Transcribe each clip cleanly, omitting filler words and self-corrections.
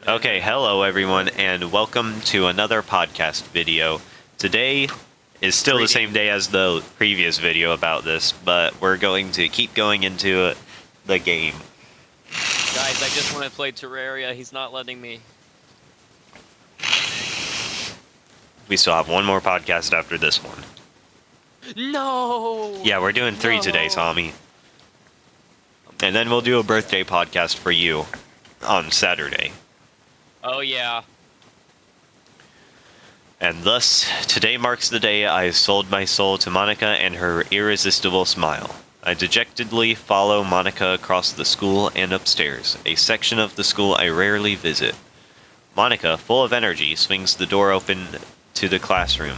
Okay, hello everyone, and welcome to another podcast video. Today is still the same day as the previous video about this, but we're going to keep going into the game. Guys, I just want to play Terraria. He's not letting me. We still have one more podcast after this one. No! Yeah, we're doing 3 today, Tommy. And then we'll do a birthday podcast for you on Saturday. Oh, yeah. And thus, today marks the day I sold my soul to Monica and her irresistible smile. I dejectedly follow Monica across the school and upstairs, a section of the school I rarely visit. Monica, full of energy, swings the door open to the classroom.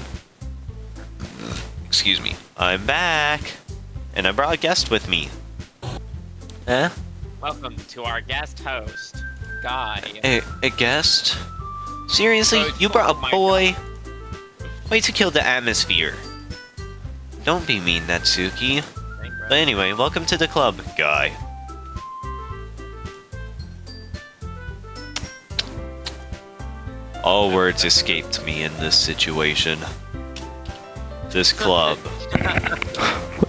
Excuse me. I'm back! And I brought a guest with me. Eh? Welcome to our guest host, Guy. A guest? Seriously? Oh, You brought oh a my boy? Way to kill the atmosphere. Don't be mean, Natsuki. But anyway, welcome to the club, Guy. All words escaped me in this situation. This club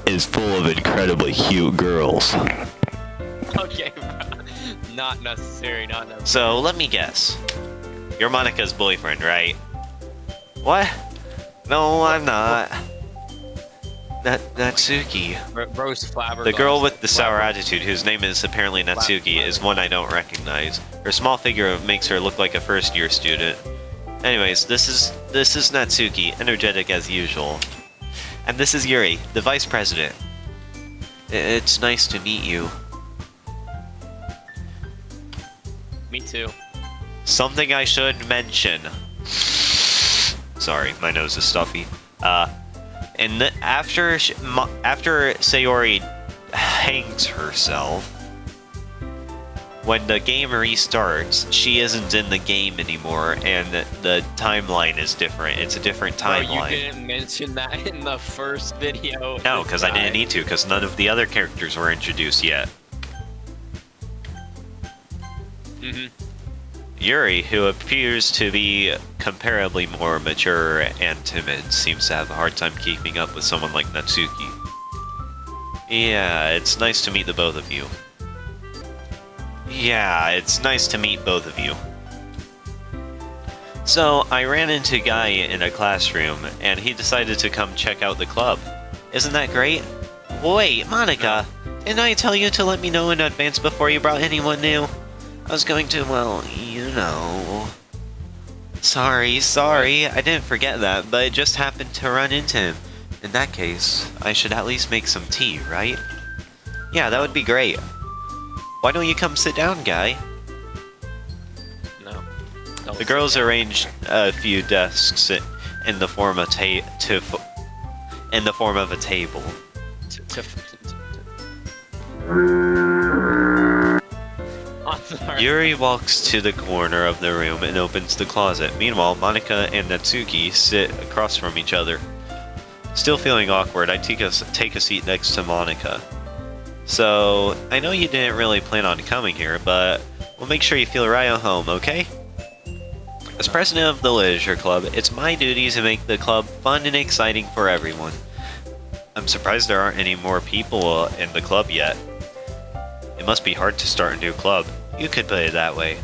is full of incredibly cute girls. Okay, bro. Not necessary, not necessary. So, let me guess. You're Monica's boyfriend, right? What? No, I'm not. Natsuki. Rose Flabber. The girl with the sour attitude, whose name is apparently Natsuki, is one I don't recognize. Her small figure makes her look like a first-year student. Anyways, this is Natsuki, energetic as usual. And this is Yuri, the vice president. It's nice to meet you. Me too. Something I should mention. Sorry, my nose is stuffy. And after Sayori hangs herself, when the game restarts, she isn't in the game anymore, and the timeline is different. It's a different timeline. Bro, you didn't mention that in the first video. No, because I didn't need to, because none of the other characters were introduced yet. Yuri, who appears to be comparably more mature and timid, seems to have a hard time keeping up with someone like Natsuki. Yeah, it's nice to meet the both of you. Yeah, it's nice to meet both of you. So, I ran into Guy in a classroom, and he decided to come check out the club. Isn't that great? Wait, Monica! Didn't I tell you to let me know in advance before you brought anyone new? I was going to, well, you know... Sorry, I didn't forget that, but it just happened to run into him. In that case, I should at least make some tea, right? Yeah, that would be great. Why don't you come sit down, Guy? No. The girls arranged a few desks in the form of a table. Yuri walks to the corner of the room and opens the closet. Meanwhile, Monica and Natsuki sit across from each other. Still feeling awkward, I take a seat next to Monica. So, I know you didn't really plan on coming here, but we'll make sure you feel right at home, okay? As president of the Literature Club, it's my duty to make the club fun and exciting for everyone. I'm surprised there aren't any more people in the club yet. It must be hard to start a new club. You could put it that way.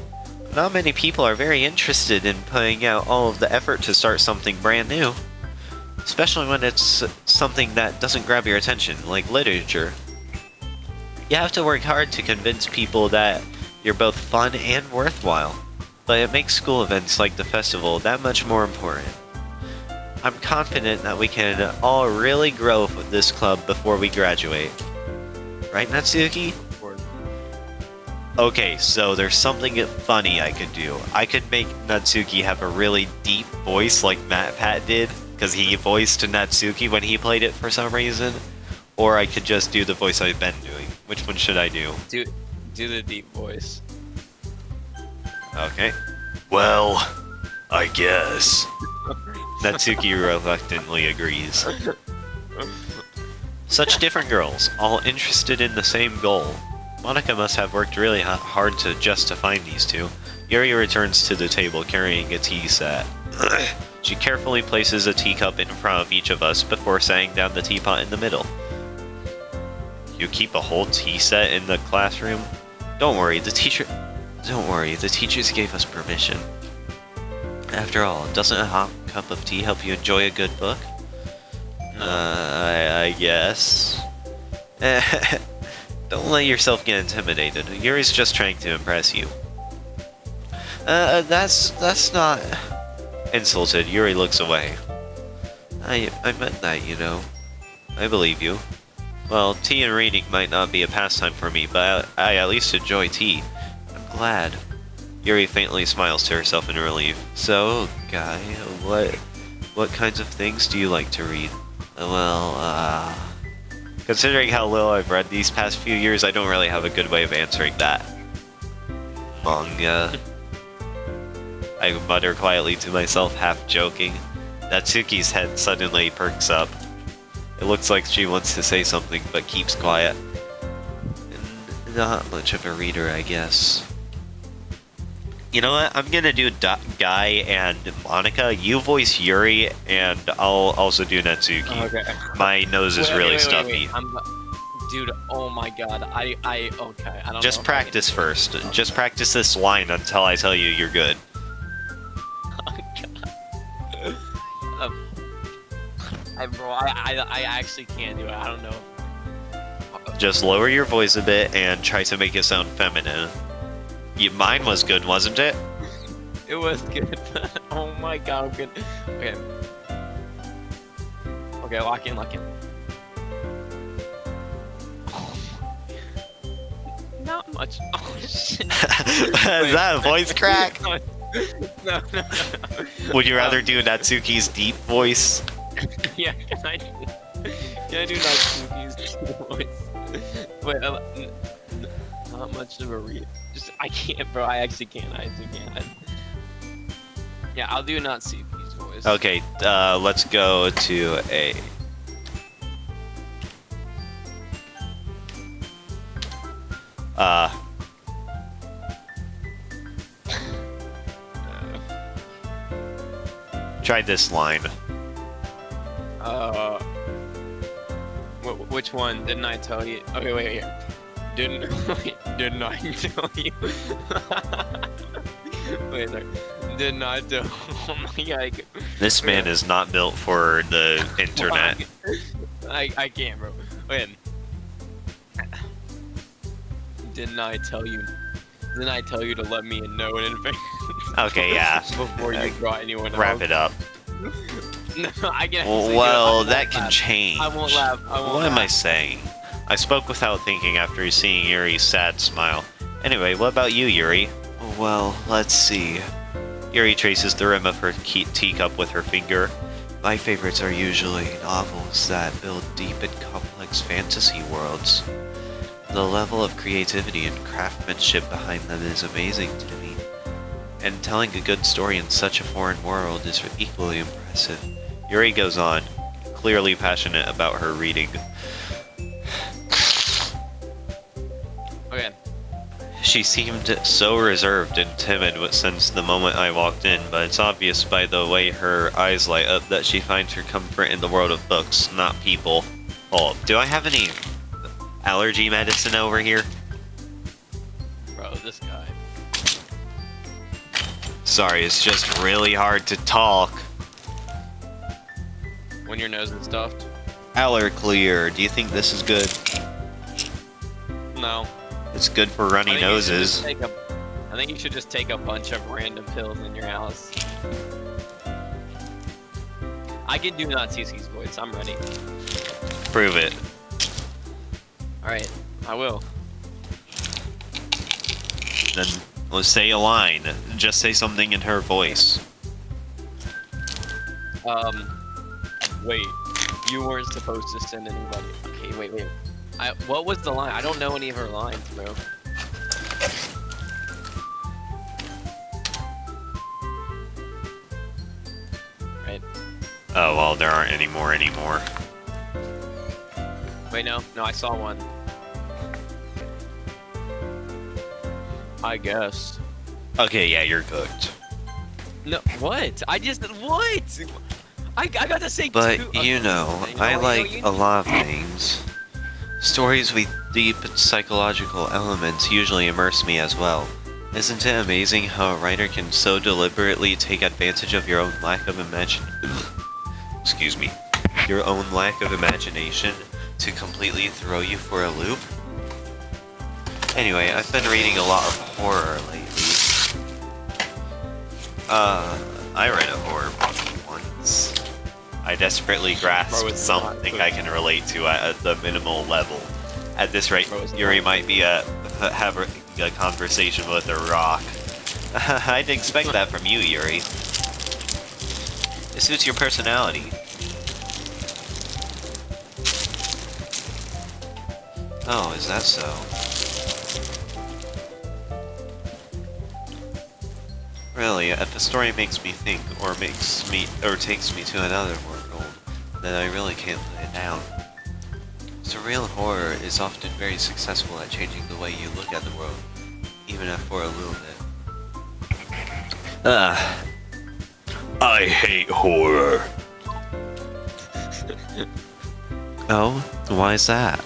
Not many people are very interested in putting out all of the effort to start something brand new. Especially when it's something that doesn't grab your attention, like literature. You have to work hard to convince people that you're both fun and worthwhile. But it makes school events like the festival that much more important. I'm confident that we can all really grow with this club before we graduate. Right, Natsuki? Okay, so there's something funny I could do. I could make Natsuki have a really deep voice like MatPat did, because he voiced Natsuki when he played it for some reason. Or I could just do the voice I've been doing. Which one should I do? Do the deep voice. Okay. Well, I guess. Natsuki reluctantly agrees. Such different girls, all interested in the same goal. Monica must have worked really hard just to find these two. Yuri returns to the table carrying a tea set. She carefully places a teacup in front of each of us before setting down the teapot in the middle. You keep a whole tea set in the classroom? Don't worry, the teachers gave us permission. After all, doesn't a hot cup of tea help you enjoy a good book? I guess. Don't let yourself get intimidated. Yuri's just trying to impress you. That's not... Insulted, Yuri looks away. I meant that, you know. I believe you. Well, tea and reading might not be a pastime for me, but I at least enjoy tea. I'm glad. Yuri faintly smiles to herself in relief. So, Guy, what kinds of things do you like to read? Well, considering how little I've read these past few years, I don't really have a good way of answering that. Manga. I mutter quietly to myself, half joking. Natsuki's head suddenly perks up. It looks like she wants to say something, but keeps quiet. Not much of a reader, I guess. You know what? I'm gonna do Guy and Monica. You voice Yuri, and I'll also do Natsuki. Okay. My nose is really stuffy. Dude, oh my god. Okay. I don't Just know practice first. Just practice this line until I tell you you're good. Bro, I actually can't do it. I don't know. Just lower your voice a bit and try to make it sound feminine. Mine was good, wasn't it? It was good. Oh my god, I'm good. Okay. Okay, lock in. Oh. Not much. Oh shit. Is that a voice crack? No. Would you rather do Natsuki's deep voice? Yeah, can I do Natsuki's voice? Wait, not much of a read. I can't, bro. I actually can't. Yeah, I'll do Natsuki's voice. Okay, let's go to A. Try this line. Which one? Didn't I tell you? Okay, wait here. Didn't I tell you? Wait, sorry. Didn't I tell? Oh my god. This man is not built for the internet. I can't, bro. Wait. Didn't I tell you? Didn't I tell you to let me know in advance? Okay, yeah. Before you brought anyone else. Wrap it up. No, I can. Well, that can change. I won't laugh. What am I saying? I spoke without thinking after seeing Yuri's sad smile. Anyway, what about you, Yuri? Well, let's see. Yuri traces the rim of her teacup with her finger. My favorites are usually novels that build deep and complex fantasy worlds. The level of creativity and craftsmanship behind them is amazing to me. And telling a good story in such a foreign world is equally impressive. Yuri goes on, clearly passionate about her reading. Okay. She seemed so reserved and timid since the moment I walked in, but it's obvious by the way her eyes light up that she finds her comfort in the world of books, not people. Oh, do I have any allergy medicine over here? Bro, this guy. Sorry, it's just really hard to talk. When your nose is stuffed? Allerclear, do you think this is good? No. It's good for runny noses. I think you should just take a bunch of random pills in your house. I can do Natsuki's voice. I'm ready. Prove it. Alright, I will. Then let's say a line. Just say something in her voice. Wait. You weren't supposed to send anybody. Okay, wait. What was the line? I don't know any of her lines, bro. Right. Oh, well, there aren't any more anymore. Wait, no, I saw one. I guess. Okay, yeah, you're cooked. No, what? I just what? I got to say But, two. you know, I like a lot of things. Stories with deep psychological elements usually immerse me as well. Isn't it amazing how a writer can so deliberately take advantage of your own lack of excuse me, your own lack of imagination to completely throw you for a loop? Anyway, I've been reading a lot of horror lately. I read a horror book once. I desperately grasped something I can relate to at the minimal level. At this rate, Yuri might be having a conversation with a rock. I didn't expect that from you, Yuri. It suits your personality. Oh, is that so? Really, if a story makes me think, or takes me to another world, then I really can't put it down. Surreal horror is often very successful at changing the way you look at the world, even if for a little bit. I hate horror. Oh, why is that?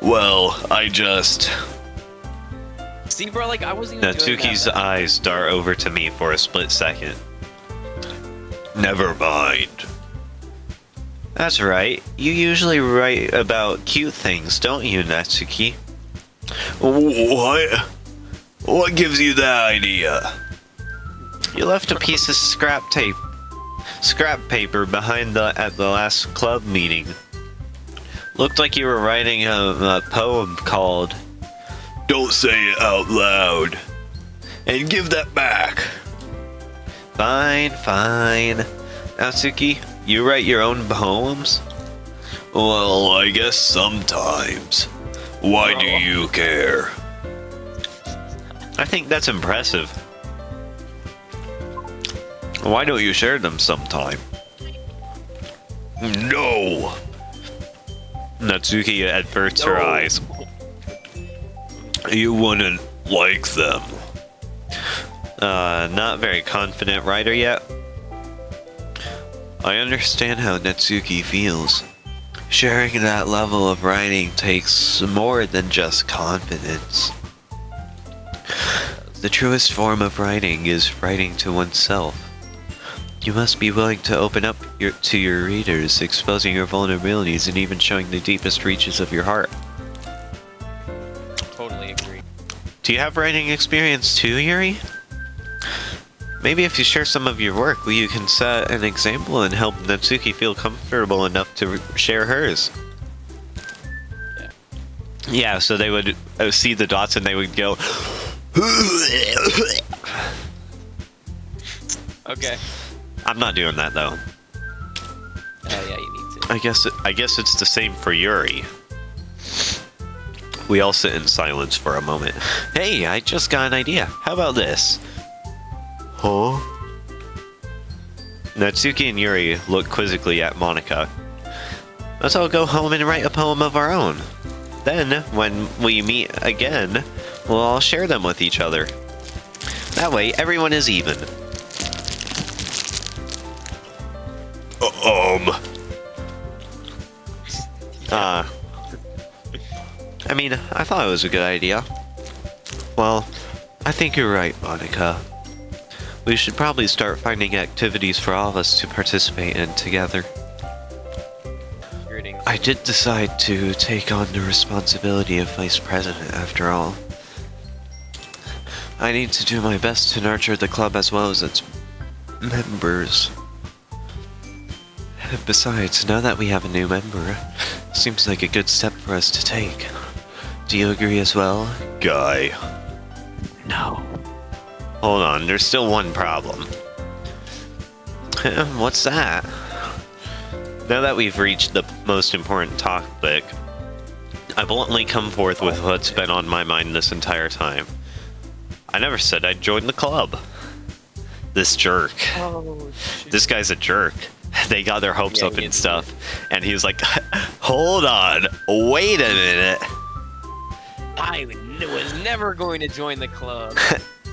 Well, I just... See, bro, like I wasn't even doing Natsuki's that. eyes dart over to me for a split second. Never mind. That's right. You usually write about cute things, don't you, Natsuki? What? What gives you that idea? You left a piece of scrap paper behind at the last club meeting. Looked like you were writing a poem called "Don't Say It Out Loud," and give that back. Fine, fine. Natsuki, you write your own poems? Well, I guess sometimes. Why do you care? I think that's impressive. Why don't you share them sometime? No! Natsuki averts her eyes. You wouldn't like them. Not very confident writer yet. I understand how Natsuki feels. Sharing that level of writing takes more than just confidence. The truest form of writing is writing to oneself. You must be willing to open up to your readers, exposing your vulnerabilities and even showing the deepest reaches of your heart. Totally agree. Do you have writing experience too, Yuri? Maybe if you share some of your work, you can set an example and help Natsuki feel comfortable enough to share hers. Yeah, so they would see the dots and they would go... Okay. I'm not doing that though. Yeah, you need to. I guess it's the same for Yuri. We all sit in silence for a moment. Hey, I just got an idea. How about this? Huh? Natsuki and Yuri look quizzically at Monika. Let's all go home and write a poem of our own. Then, when we meet again, we'll all share them with each other. That way, everyone is even. I mean, I thought it was a good idea. Well, I think you're right, Monika. We should probably start finding activities for all of us to participate in together. Greetings. I did decide to take on the responsibility of vice president after all. I need to do my best to nurture the club as well as its members. Besides, now that we have a new member, seems like a good step for us to take. Do you agree as well, Guy? No. Hold on, there's still one problem. What's that? Now that we've reached the most important topic, I bluntly come forth with what's been on my mind this entire time. I never said I'd join the club. This jerk. Oh, shit. This guy's a jerk. They got their hopes up and stuff. And he was like, hold on, wait a minute. I was never going to join the club.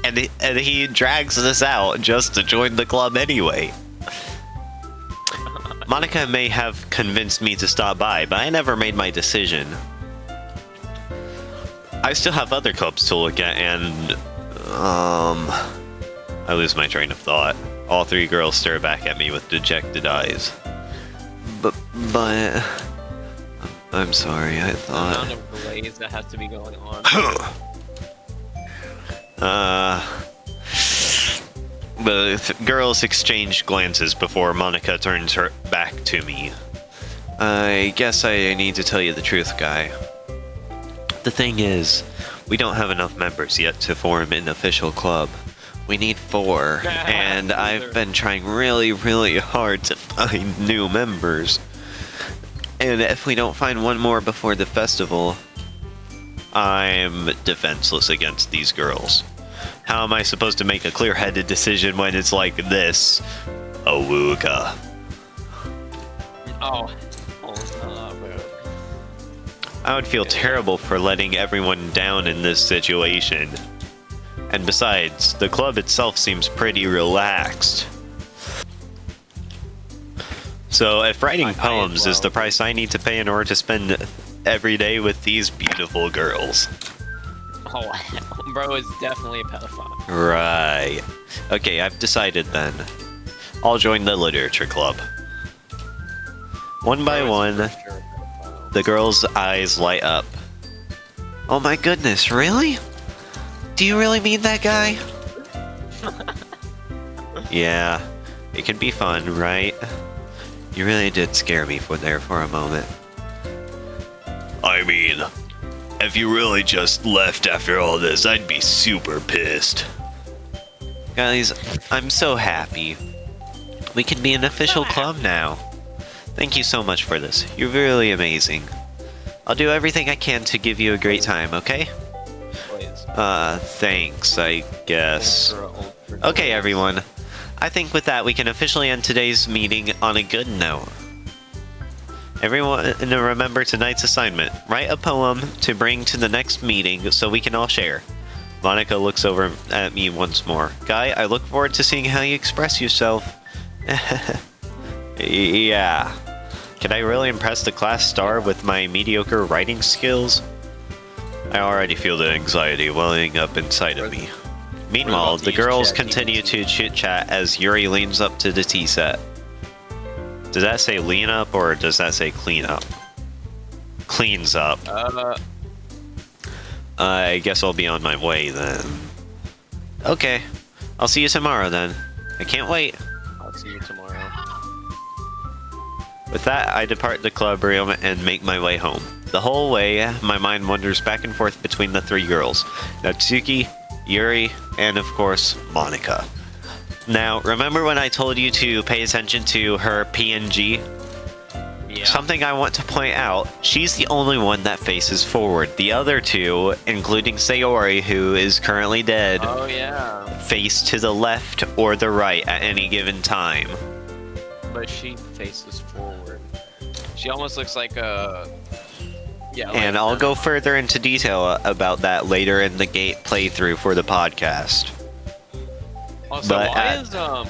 and he drags us out just to join the club anyway. Monica may have convinced me to stop by, but I never made my decision. I still have other clubs to look at, and I lose my train of thought. All three girls stare back at me with dejected eyes. But I'm sorry, I thought... The amount of delays that has to be going on. The girls exchange glances before Monica turns her back to me. I guess I need to tell you the truth, Guy. The thing is, we don't have enough members yet to form an official club. We need 4, and I've been trying really, really hard to find new members. And if we don't find one more before the festival, I'm defenseless against these girls. How am I supposed to make a clear-headed decision when it's like this? Awooga. Oh, bro. I would feel terrible for letting everyone down in this situation. And besides, the club itself seems pretty relaxed. So if writing poems is the price I need to pay in order to spend every day with these beautiful girls. Oh, bro is definitely a pedophile. Right. Okay, I've decided then. I'll join the literature club. One by one, the girls' eyes light up. Oh my goodness, really? Do you really mean that, Guy? Yeah, it can be fun, right? You really did scare me for a moment. I mean, if you really just left after all this, I'd be super pissed. Guys, I'm so happy. We can be an official club now. Thank you so much for this. You're really amazing. I'll do everything I can to give you a great time, okay? Please. Thanks, I guess. Okay, everyone. I think with that, we can officially end today's meeting on a good note. Everyone, remember tonight's assignment. Write a poem to bring to the next meeting so we can all share. Monica looks over at me once more. Guy, I look forward to seeing how you express yourself. Yeah. Can I really impress the class star with my mediocre writing skills? I already feel the anxiety welling up inside of me. Meanwhile, the girls continue to chit-chat as Yuri leans up to the tea set. Does that say lean up, or does that say clean up? Cleans up. I guess I'll be on my way then. Okay. I'll see you tomorrow then. I can't wait. I'll see you tomorrow. With that, I depart the club room and make my way home. The whole way, my mind wanders back and forth between the 3 girls. Natsuki, Yuri, and of course, Monica. Now, remember when I told you to pay attention to her PNG? Yeah. Something I want to point out, she's the only one that faces forward. The other 2, including Sayori, who is currently dead, Oh, yeah. face to the left or the right at any given time. But she faces forward. She almost looks like a... Yeah, like And I'll go further into detail about that later in the gate playthrough for the podcast. Also, but why is Go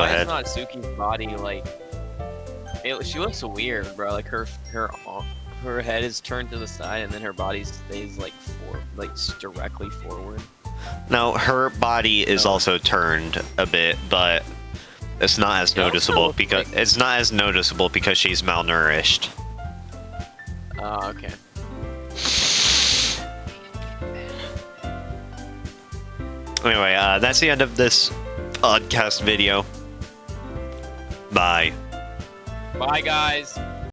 ahead. Why is Natsuki's body like? She looks weird, bro. Like her head is turned to the side, and then her body stays like directly forward. No, her body is also turned a bit, but it's not as noticeable because she's malnourished. Oh, okay. Anyway, that's the end of this podcast video. Bye. Bye, guys.